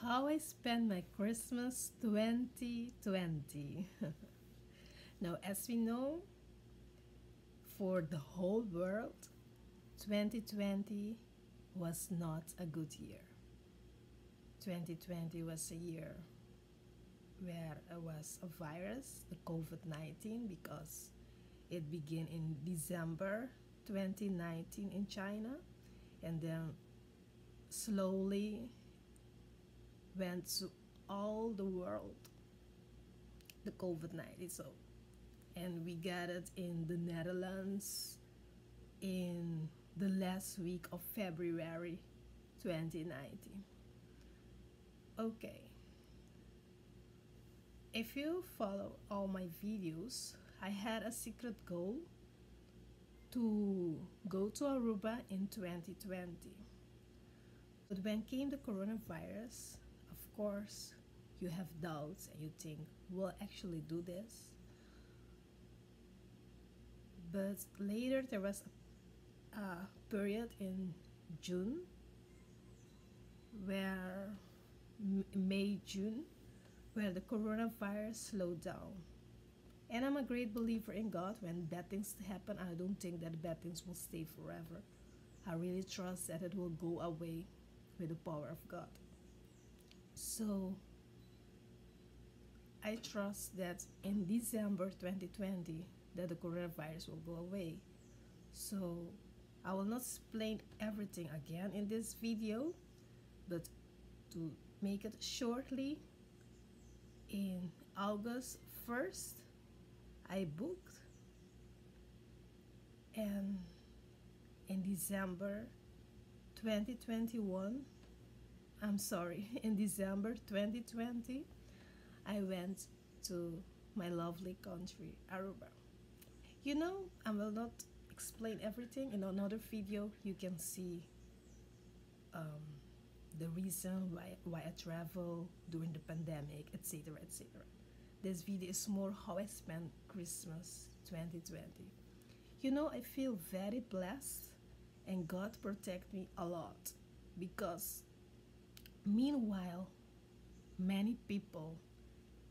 How I spent my Christmas 2020. Now, as we know, for the whole world, 2020 was not a good year. 2020 was a year where it was a virus, the COVID 19, because it began in December 2019 in China and then slowly went to all the world, the COVID 19. So, and we got it in the Netherlands in the last week of February 2019. Okay, if you follow all my videos, I had a secret goal to go to Aruba in 2020. But when came the coronavirus, of course, you have doubts and you think, will I actually do this? But later there was a period in June where May, June, where the coronavirus slowed down. And I'm a great believer in God. When bad things happen, I don't think that bad things will stay forever. I really trust that it will go away with the power of God. So I trust that in December 2020 that the coronavirus will go away. So I will not explain everything again in this video, but to make it shortly, in August 1st, I booked, and in December 2021, I'm sorry, in December 2020, I went to my lovely country, Aruba. I will not explain everything. In another video, you can see um, the reason why I travel during the pandemic, etc. etc. This video is more how I spent Christmas 2020. I feel very blessed and God protect me a lot because meanwhile, many people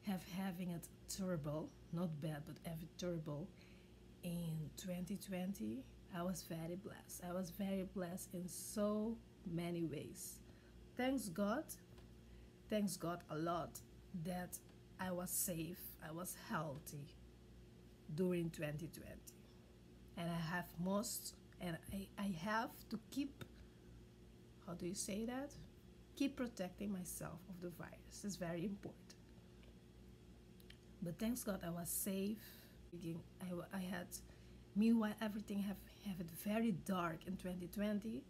have having it terrible, not bad, but terrible in 2020. I was very blessed. I was very blessed in so many ways. Thanks God. Thanks God a lot that I was safe, I was healthy during 2020. And I have most, and I have to keep, how do you say that? Keep protecting myself of the virus. It's very important. But thanks God I was safe. I had, meanwhile everything have it very dark in 2020.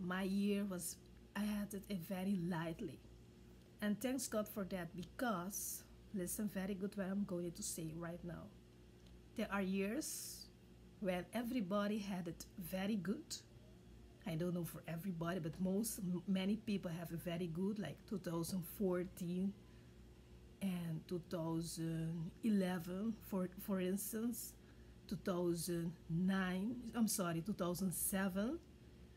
My year was, I had it very lightly. And thanks God for that because, listen very good what I'm going to say right now. There are years when everybody had it very good. I don't know for everybody, but many people have it very good, like 2014 and 2011, for instance, 2007.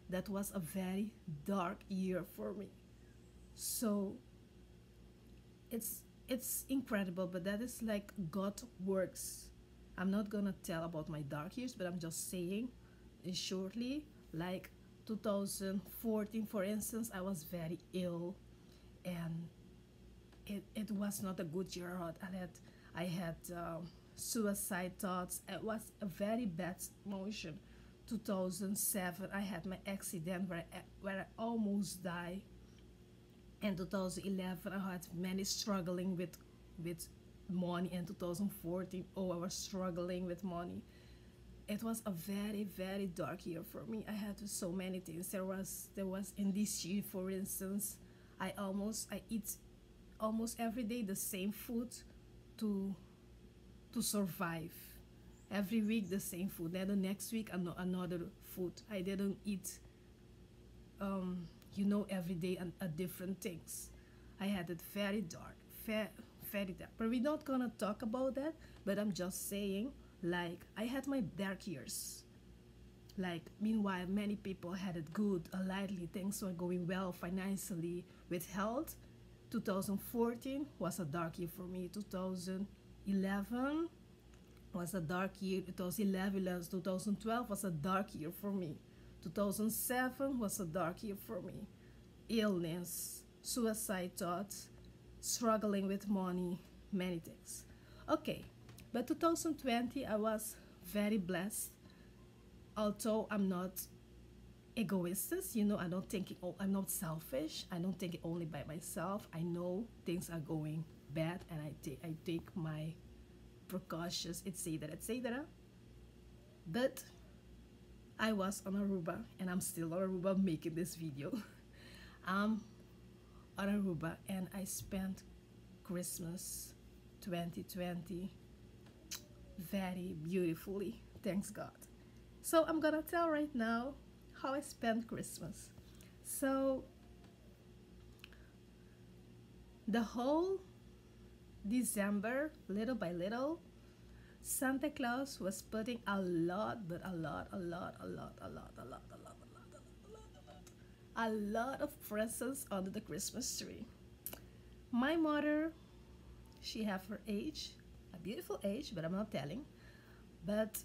That was a very dark year for me. So it's incredible, but that is like God works. I'm not gonna tell about my dark years, but I'm just saying shortly, like 2014, for instance, I was very ill, and it was not a good year. I had suicide thoughts. It was a very bad emotion. 2007, I had my accident where I almost died. In 2011, I had many struggling with money. In 2014, oh, I was struggling with money. It was a very very dark year for me. I had so many things. There was in this year, for instance, I eat almost every day the same food to to survive. Every week the same food. Then the next week another food. I didn't eat every day a different things. I had it very dark, very dark. But we're not gonna talk about that. But I'm just saying, like, I had my dark years. Like, meanwhile, many people had it good, lightly. Things were going well financially, with health. 2014 was a dark year for me. 2011 was a dark year. 2011, 2012 was a dark year for me. 2007 was a dark year for me. Illness, suicide thoughts, struggling with money, many things. Okay, but 2020 I was very blessed. Although I'm not egoist, I don't think I'm not selfish. I don't think it only by myself. I know things are going bad, and I take my precautions, etc., etc. But I was on Aruba, and I'm still on Aruba making this video. I'm on Aruba, and I spent Christmas 2020 very beautifully. Thanks God. So I'm gonna tell right now how I spent Christmas. So the whole December, little by little, Santa Claus was putting a lot, but a lot, a lot of presents under the Christmas tree. My mother, she have her age, a beautiful age, but I'm not telling. But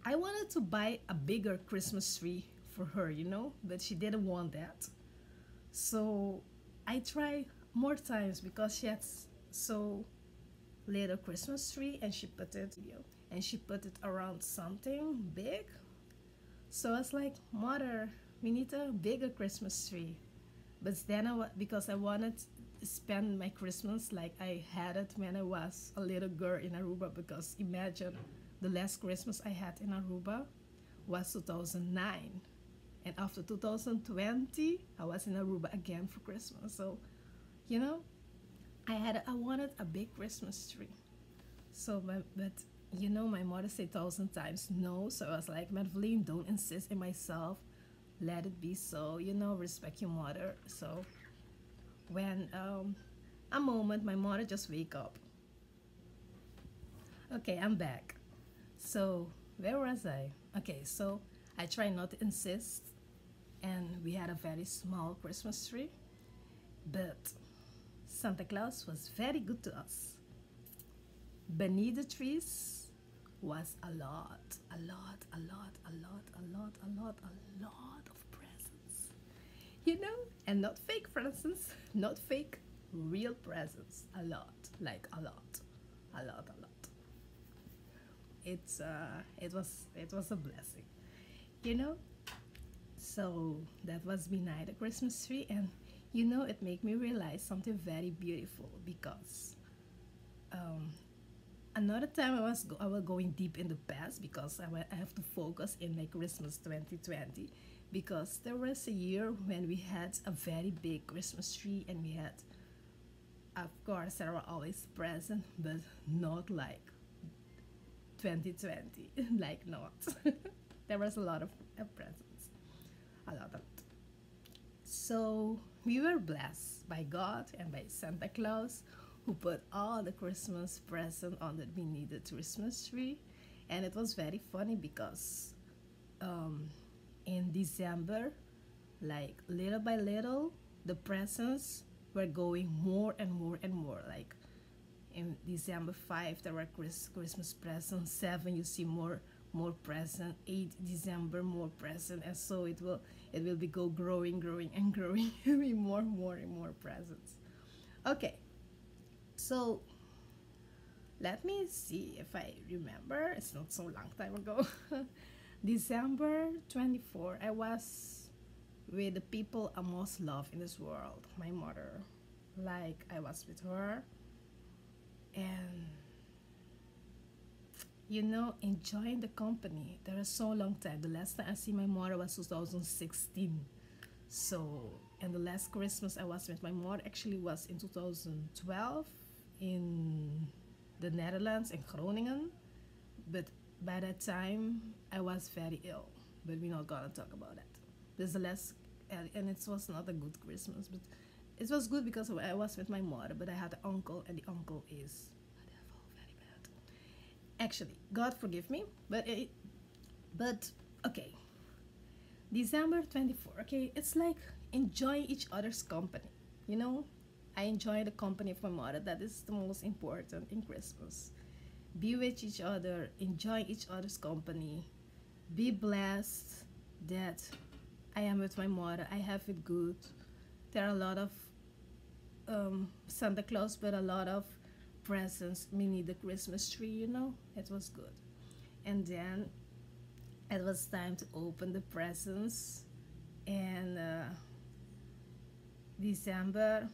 I wanted to buy a bigger Christmas tree for her, but she didn't want that. So I tried more times because she had so little Christmas tree, and she put it around something big. So I was like, Mother, we need a bigger Christmas tree. But then because I wanted to spend my Christmas like I had it when I was a little girl in Aruba, because imagine the last Christmas I had in Aruba was 2009. And after 2020, I was in Aruba again for Christmas. So, I wanted a big Christmas tree. So, but my mother said 1,000 times no. So I was like, Madeline, don't insist in myself. Let it be so. Respect your mother. So when a moment, my mother just wake up. Okay, I'm back. So where was I? Okay, so I try not to insist, and we had a very small Christmas tree, but Santa Claus was very good to us. Beneath the trees was a lot of presents. And not fake presents, not fake, real presents. A lot. It was a blessing, So that was beneath the Christmas tree, and it made me realize something very beautiful, because another time I was going deep in the past, because I have to focus in my Christmas 2020, because there was a year when we had a very big Christmas tree, and we had, of course, there were always presents, but not like 2020, like not. There was a lot of presents, a lot of it. So we were blessed by God and by Santa Claus, who put all the Christmas present beneath the Christmas tree. And it was very funny because in December, like little by little, the presents were going more and more and more. Like in December 5, there were Christmas presents. 7, you see more present. 8 December, more present, and so it will be growing and growing. more and more presents. Okay, so let me see if I remember. It's not so long time ago. December 24, I was with the people I most love in this world, my mother. Like, I was with her, and enjoying the company. There is so long time. The last time I see my mother was 2016. So, and the last Christmas I was with my mother actually was in 2012 in the Netherlands, in Groningen. But by that time I was very ill. But we're not gonna talk about that. This is the last, and it was not a good Christmas, but it was good because I was with my mother. But I had an uncle, and the uncle is actually, God forgive me, but okay, December 24, okay, it's like enjoying each other's company. You know, I enjoy the company of my mother. That is the most important in Christmas. Be with each other, enjoy each other's company, be blessed that I am with my mother. I have it good. There are a lot of Santa Claus, but a lot of presents. Mini the Christmas tree, you know. It was good. And then it was time to open the presents. And December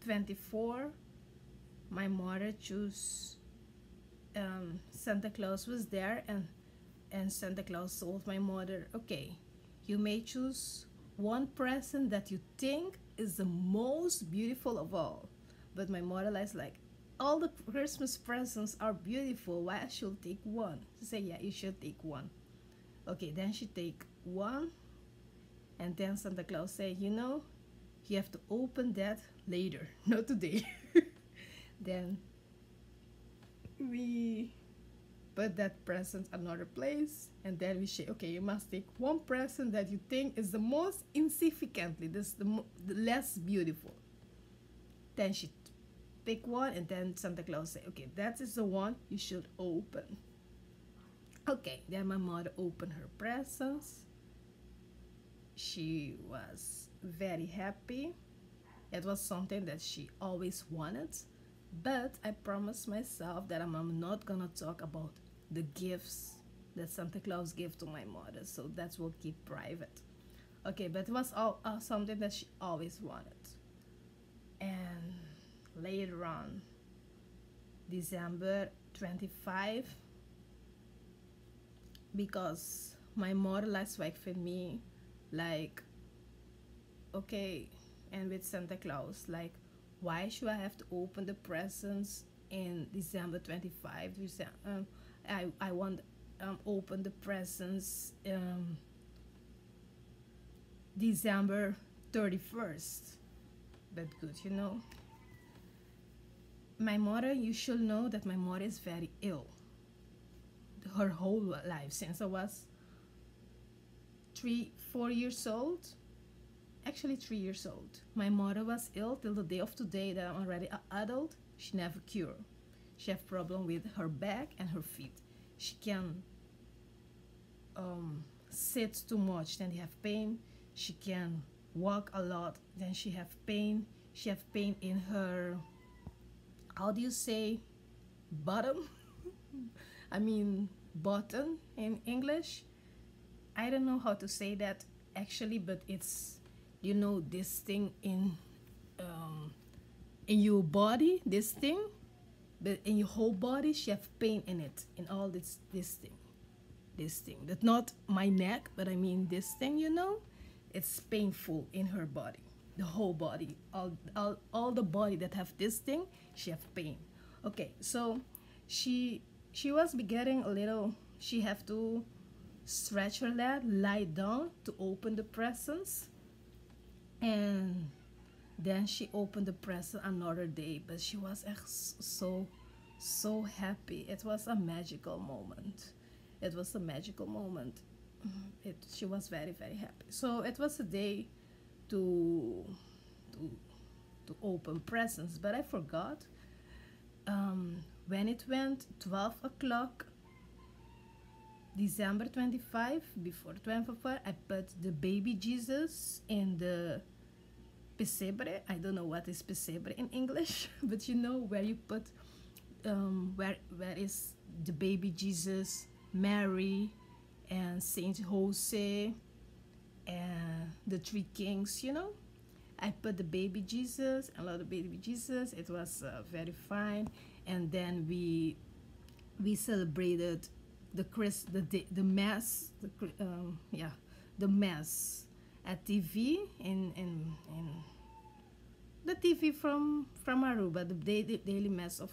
24, my mother chose Santa Claus was there, and Santa Claus told my mother, okay, you may choose one present that you think is the most beautiful of all. But my mother is like, all the Christmas presents are beautiful. Why I should take one? She said, yeah, you should take one. Okay, then she take one, and then Santa Claus said, you know, you have to open that later, not today. Then we put that present another place, and then we say, okay, you must take one present that you think is the most insignificantly, this the less beautiful. Then she pick one, and then Santa Claus say, okay, that is the one you should open. Okay, then my mother opened her presents. She was very happy. It was something that she always wanted. But I promised myself that I'm not gonna talk about the gifts that Santa Claus gave to my mother. So that will keep private. Okay, but it was all something that she always wanted. And later on, December 25, because my mother likes work for me, like, okay, and with Santa Claus, like, why should I have to open the presents in December 25? I want open the presents December 31st. But good, you know. My mother, you should know that my mother is very ill. Her whole life, since I was 4 years old. Actually 3 years old. My mother was ill till the day of today that I'm already an adult. She never cured. She have problem with her back and her feet. She can sit too much, then they have pain. She can walk a lot, then she have pain. She have pain in her, how do you say, bottom? I mean button in English. I don't know how to say that actually, but it's, you know, this thing in your body, this thing, but in your whole body she have pain in it, in all this thing, that's not my neck, but I mean this thing, you know, it's painful in her body, the whole body, all the body that have this thing, she have pain. Okay, so she was getting a little, she have to stretch her leg, lie down to open the presents. And then she opened the present another day, but she was so happy. It was a magical moment. It was a magical moment. She was very happy. So it was a day to to open presents, but I forgot. When it went 12 o'clock, December 25, before 12 I put the baby Jesus in the pesebre. I don't know what is pesebre in English, but you know where you put, where is the baby Jesus, Mary, and Saint Jose, and the three kings, you know. I put the baby Jesus, a lot of baby Jesus. It was very fine, and then we celebrated the mass, the mass at TV in the TV from Aruba, the daily mass of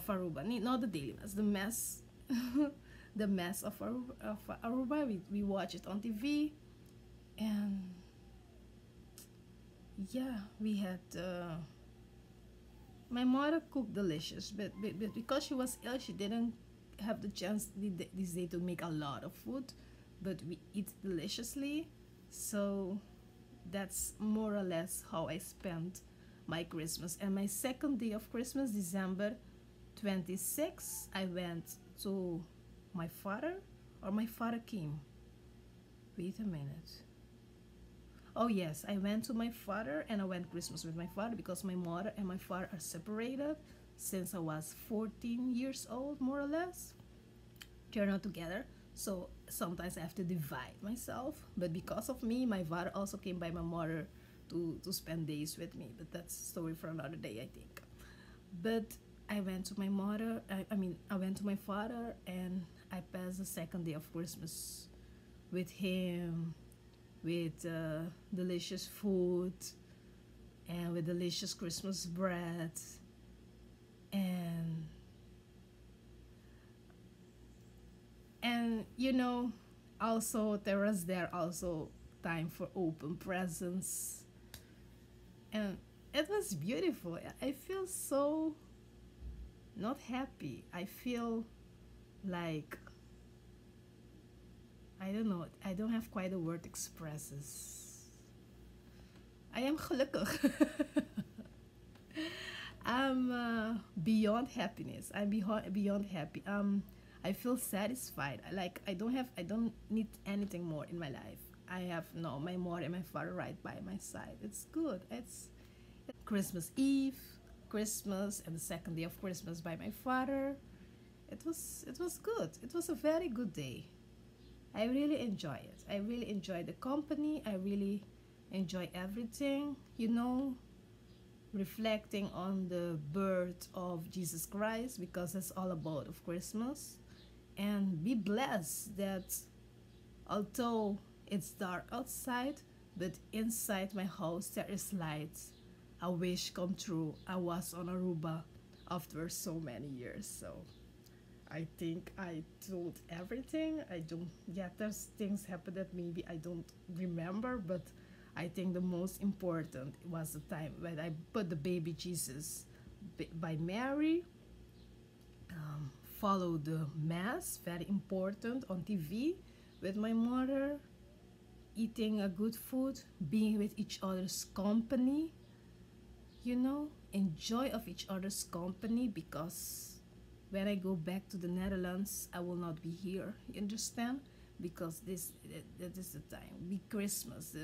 Aruba. Not the daily mass, the mass, the mass of Aruba. We watch it on TV, and yeah, we had. My mother cooked delicious, but because she was ill, she didn't have the chance this day to make a lot of food, but we eat deliciously. So that's more or less how I spent my Christmas. And my second day of Christmas, December 26th, I went to my father, or my father came. Wait a minute. Oh yes, I went to my father and I went Christmas with my father because my mother and my father are separated since I was 14 years old, more or less. They're not together. So sometimes I have to divide myself. But because of me, my father also came by my mother to spend days with me. But that's a story for another day, I think. But I went to my mother, I went to my father and I passed the second day of Christmas with him, with delicious food and with delicious Christmas bread. And you know, also there was there also time for open presents, and it was beautiful. I feel so not happy. I feel like, I don't know, I don't have quite a word expresses. I am gelukkig. I'm beyond happiness. I'm beyond happy. I feel satisfied. I don't need anything more in my life. I have no my mother and my father right by my side. It's good. It's Christmas Eve, Christmas, and the second day of Christmas by my father. It was good. It was a very good day. I really enjoy it. I really enjoy the company. I really enjoy everything. Reflecting on the birth of Jesus Christ, because it's all about of Christmas. And be blessed that although it's dark outside, but inside my house there is light. A wish come true. I was on Aruba after so many years. So I think I told everything. I don't, yeah, there's things happen that maybe I don't remember, but I think the most important was the time when I put the baby Jesus by Mary, follow the mass, very important, on TV with my mother, eating a good food, being with each other's company, enjoy of each other's company, because when I go back to the Netherlands, I will not be here. You understand? Because that is the time. Be Christmas.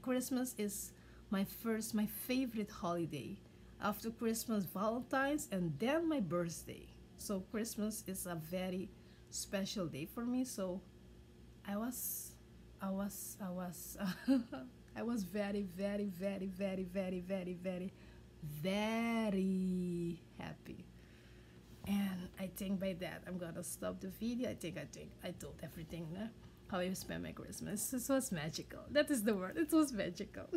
Christmas is my favorite holiday. After Christmas, Valentine's, and then my birthday. So Christmas is a very special day for me. So I was I was very, very, very, very, very, very, very, very happy. And I think by that I'm gonna stop the video. I told everything, how I spent my Christmas. It was magical. That is the word. It was magical.